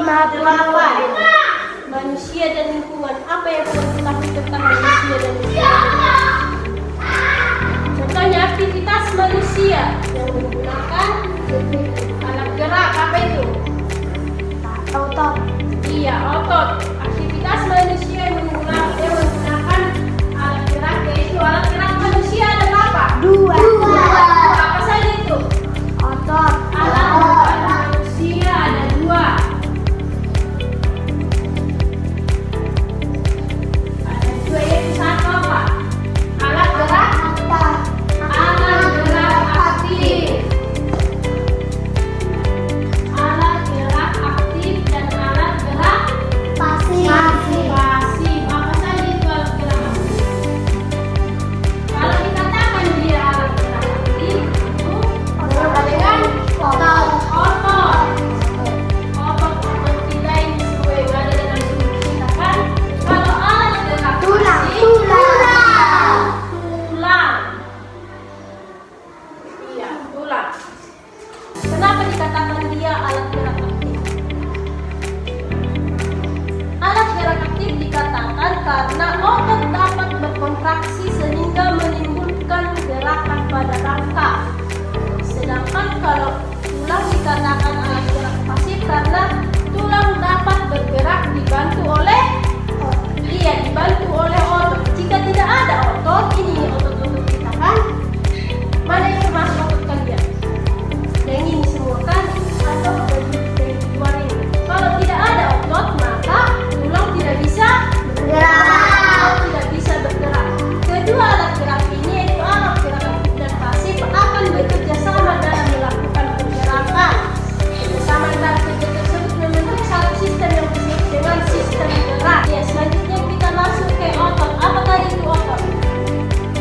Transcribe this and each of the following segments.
Penerapan manusia dan lingkungan. Apa yang perlu diketahui tentang manusia dan lingkungan? Contohnya aktivitas manusia yang menggunakan alat gerak. Apa itu? Otot. Iya, otot. Aktivitas manusia yang menggunakan alat gerak, yaitu alat gerak manusia ada berapa? Dua. Apa saja itu? Otot. Alat gerak manusia ada dua. Ada dua, yaitu satu apa? Alat gerak aktif. Alat gerak aktif dan alat gerak Pasif. pasif. Apa saja itu alat gerak aktif? Kalau dikatakan dia alat gerak aktif, itu bersama dengan otot. Otot kita ini semua yang ada dalam tubuh kita kan. Kalau alat gerak Tulang. pasif, tulang. Iya, tulang. Kenapa dikatakan dia alat gerak aktif? Alat gerak aktif dikatakan karena otot dapat berkontraksi sehingga menimbulkan gerakan pada rangka. Sedangkan kalau tulang dikatakan alat gerak pasif karena tulang dapat bergerak dibantu oleh otot. Jika tidak ada otot, ini otot-otot kita kan? Mana yang termasuk otot kalian? Yang ini semua kan? Atau dari luar ini? Kalau tidak ada otot, maka tulang tidak bisa bergerak. Kedua alat gerak ini, yaitu alat gerak aktif dan pasif, akan bekerja sama dalam melakukan pergerakan. Bersama dalam kerja tersebut membentuk satu sistem yang disebut dengan sistem gerak. Ya, selanjutnya kita masuk ke otot. Apa tadi itu otot?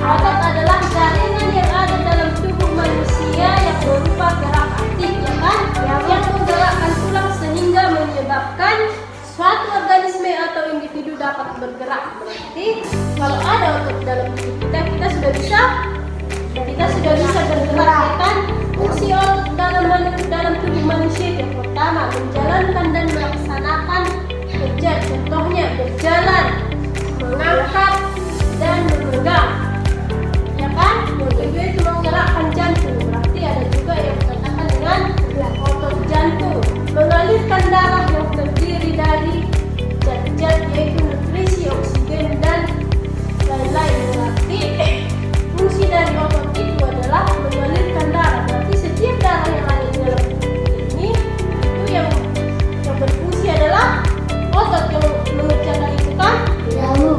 Otot adalah jaringan yang ada dalam tubuh manusia yang berupa gerak aktif, ya kan? Yang menggerakkan tulang sehingga menyebabkan suatu organisme atau individu dapat bergerak. Berarti kalau ada otot dalam tubuh kita, kita sudah bisa bergerak, ya kan? Fungsi otot dalam tubuh manusia yang pertama menjalankan dan melaksanakan kerja. Contohnya berjalan, mengangkat, dan memegang. Ya kan? Yang kedua itu menggerakkan jantung. Berarti ada juga yang dikatakan dengan otot jantung. Mengalirkan darah yang terdiri dari zat-zat yaitu nutrisi, oksigen, dan lain-lain. Berarti fungsi dari otot itu adalah mengalirkan darah. Berarti setiap darah yang ada di dalam tubuh ini itu yang berfungsi adalah otot yang mengerjakan itu kan?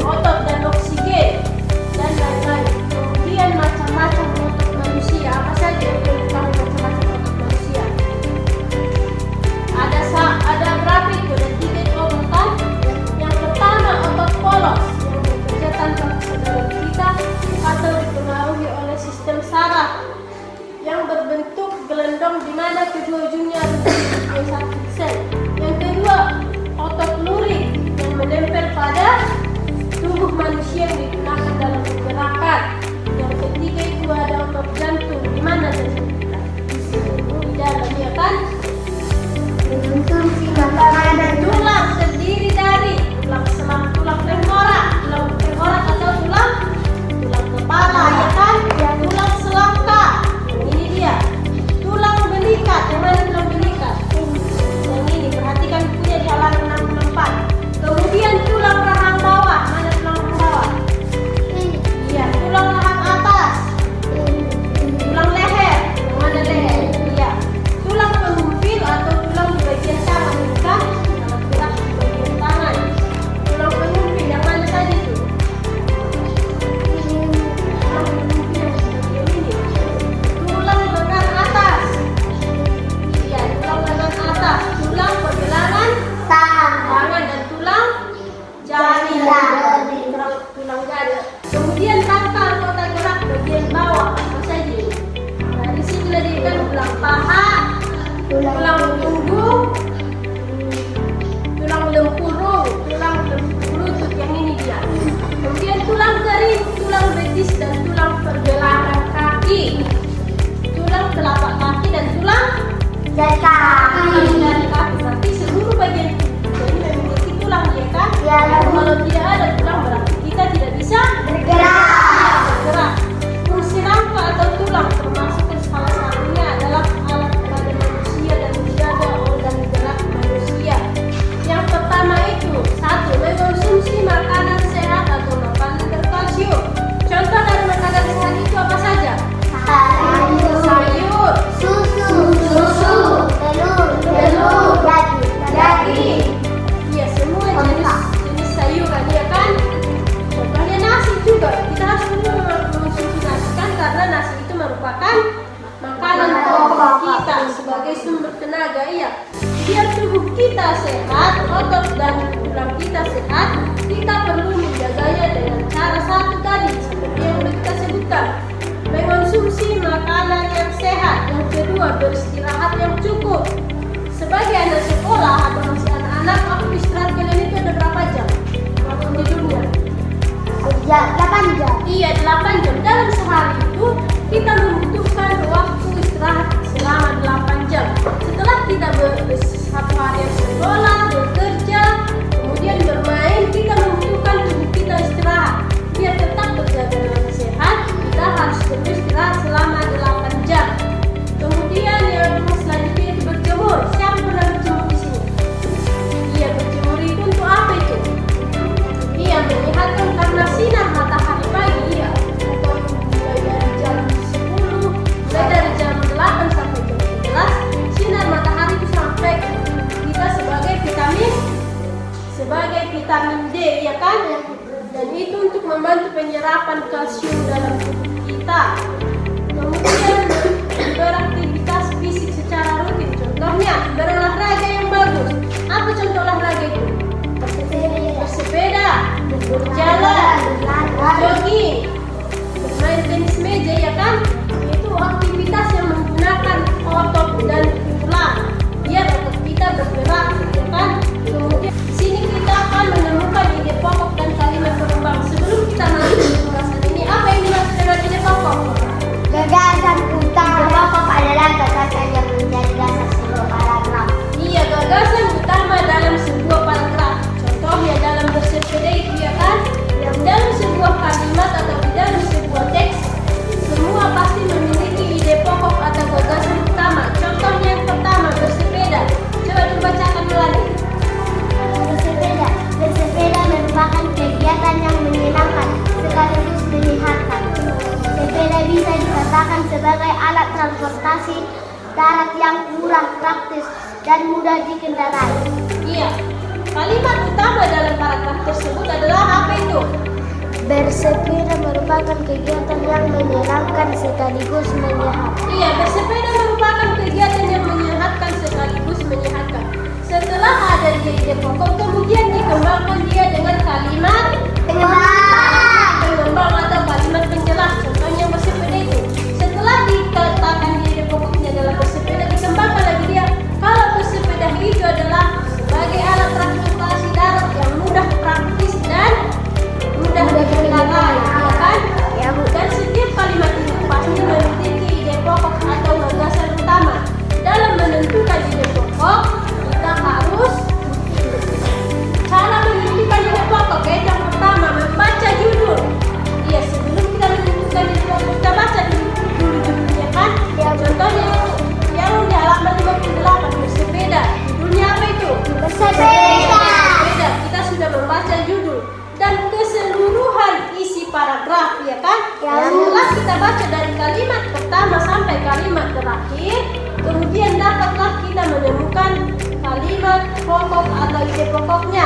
Otot dan oksigen dan lain-lain. Kemudian macam-macam otot manusia. Apa saja yang diketahui macam-macam otot manusia? Ada berapa itu? Ada 3 itu otot kan? Yang pertama otot polos yang bekerja tanpa kesadaran kita atau dipengaruhi oleh sistem saraf yang berbentuk gelendong di mana kedua ujungnya ada satu sel. Yang kedua otot lurik yang menempel pada tubuh manusia yang digunakan dalam pergerakan. Yang ketiga itu ada otot jantung. Di mana jantung kita? Di dalam, ya kan? Tulang terdiri dari tulang tengkorak atau tulang kepala, ya kan? Tulang selangkah. Ini dia. Tulang belikat. Yang mana tulang belikat? Yang ini. Perhatikan bukunya di halaman 64. Kemudian tulang rahang bawah. Mana tulang rahang bawah? Iya, tulang rahang atas. Tulang leher. Yang mana leher? Iya. Tulang pengumpil atau tulang di bagian tangan, bukan? Alat gerak di bagian tangan. Tulang pengumpil yang mana tadi itu? Tulang pengumpil yang di bagian ini. Tulang lengan atas. Iya, tulang lengan atas. Tulang pergelangan tangan dan tulang jari. Tulang jari. Kemudian tangka anggota gerak bagian bawah. Apa saja? Dari sini diberikan tulang paha, tulang punggung, tulang lempurung, tulang lutut, yang ini dia. Kemudian tulang kering, tulang betis, dan tulang pergelangan kaki, tulang telapak kaki, dan tulang Jari kaki. jari kaki. Berarti seluruh bagian kita sehat, otot dan tulang kita sehat, kita perlu menjaganya dengan cara satu tadi seperti yang sudah kita sebutkan, mengonsumsi makanan yang sehat. Yang kedua, beristirahat yang cukup. Sebagai anak sekolah atau masih anak-anak, waktu istirahat kalian itu ada berapa jam waktu tidurnya? Ya, 8 jam. Iya, 8 jam. Dalam sehari itu kita membutuhkan waktu istirahat selama 8 jam. Setelah kita satu hari sekolah, bekerja, kemudian bermain, kita membutuhkan tubuh kita istirahat. Biar tetap terjaga dengan sehat, kita harus beristirahat selama 8 jam. Kemudian yang selanjutnya itu berjemur. Siapa pernah berjemur di sini? Iya, berjemur itu untuk apa itu? Iya, menyehatkan karena sinar matahari pagi, ya. Atau mulai dari jam 10, mulai dari jam 8 sampai jam 11, sinar matahari itu sampai kita sebagai vitamin D, ya kan? Dan itu untuk membantu penyerapan kalsium dalam tubuh kita. Kemudian beraktivitas fisik secara rutin, contohnya berolahraga yang bagus. Apa contoh olahraga itu? Bersepeda, berjalan, jogging, bermain tenis meja, ya kan? Itu aktivitas yang menggunakan otot dan tulang biar otot kita bergerak, ya kan? Kemudian di sini kita akan menemukan ide pokok dan kalimat pengembang. Sebelum kita masuk ke pembahasan ini, apa yang dimaksud dengan ide pokok? Gagasan utama pokok adalah gagasan yang menjadi dasar sebuah paragraf. Iya, gagasan utama dalam sebuah paragraf. Contohnya dalam bersepeda itu, ya kan? Yang dalam sebuah kalimat atau di dalam sebuah teks, semua pasti memiliki ide pokok atau gagasan utama. Contohnya yang pertama, bersepeda. Coba dibacakan lagi. Bersepeda merupakan kegiatan yang menyenangkan sekaligus menyehatkan. Sepeda bisa dikatakan sebagai alat transportasi darat yang murah, praktis, dan mudah dikendarai. Iya. Kalimat utama dalam paragraf tersebut adalah apa itu? Bersepeda merupakan kegiatan yang menyenangkan sekaligus menyehatkan. Iya, bersepeda merupakan kegiatan yang menyehatkan sekaligus menyehatkan. Setelah ada ide pokok, kemudian dikembangkan dia dengan kalimat pengembang atau kalimat penjelas. Contohnya bersepeda itu. Setelah dikatakan ide pokoknya adalah bersepeda, dikembangkan lagi dia. Kalau bersepeda itu adalah sebagai alat transportasi darat yang mudah, praktis, dan mudah dikendarai, ya kan? Ya, Bu. Dan setiap kalimat itu pasti memiliki ide pokok atau gagasan utama. Dalam menentukan ide pokok, kita harus cara menentukan ide pokok. Yang pertama, membaca judul. Iya, sebelum kita menentukan ide pokok, kita baca dulu judulnya, kan? Ya, contohnya yang di halaman 58, bersepeda. Judulnya apa itu? Bersepeda. Kita sudah membaca judul dan keseluruhan isi paragraf, ya kan? Ya. Setelah kita baca dari kalimat pertama sampai kalimat terakhir, kemudian dapatlah kita menemukan kalimat pokok atau ide pokoknya.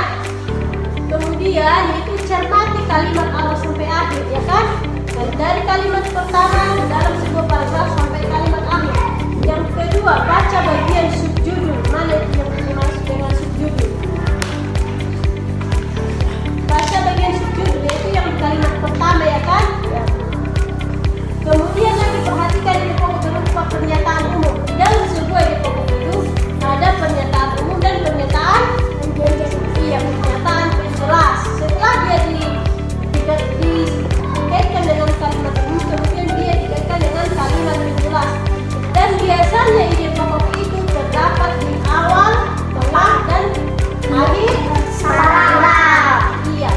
Kemudian itu cermati kalimat awal sampai akhir, ya kan? Dan dari kalimat pertama dalam sebuah paragraf sampai kalimat akhir. Yang kedua, baca bagian subjudul. Mana itu yang dimaksud dengan subjudul? Baca bagian subjudul, yaitu yang kalimat pertama, ya kan? Ya. Kemudian lagi perhatikan ide pokok berupa pernyataan umum. Dalam sebuah ide pokok itu ada pernyataan umum dan pernyataan pernyataan penjelas. Setelah dia dikaitkan dengan kalimat umum, kemudian dia dikaitkan dengan kalimat penjelas. Dan biasanya ide pokok itu terdapat di awal, tengah, dan akhir paragraf. Iya.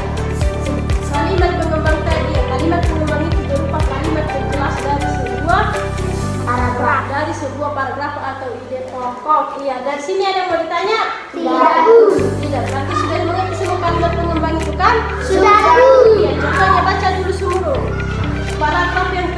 Kalimat pengembang tadi, kalimat pengembang itu berupa kalimat penjelas dari sebuah paragraf atau ide pokok. Iya. Dari sini ada yang mau ditanya? Tidak. Tidak. Berarti sudah mengerti semua kalimat pengembang itu, kan? Sudah. Iya. Contohnya baca dulu semua. Paragraf yang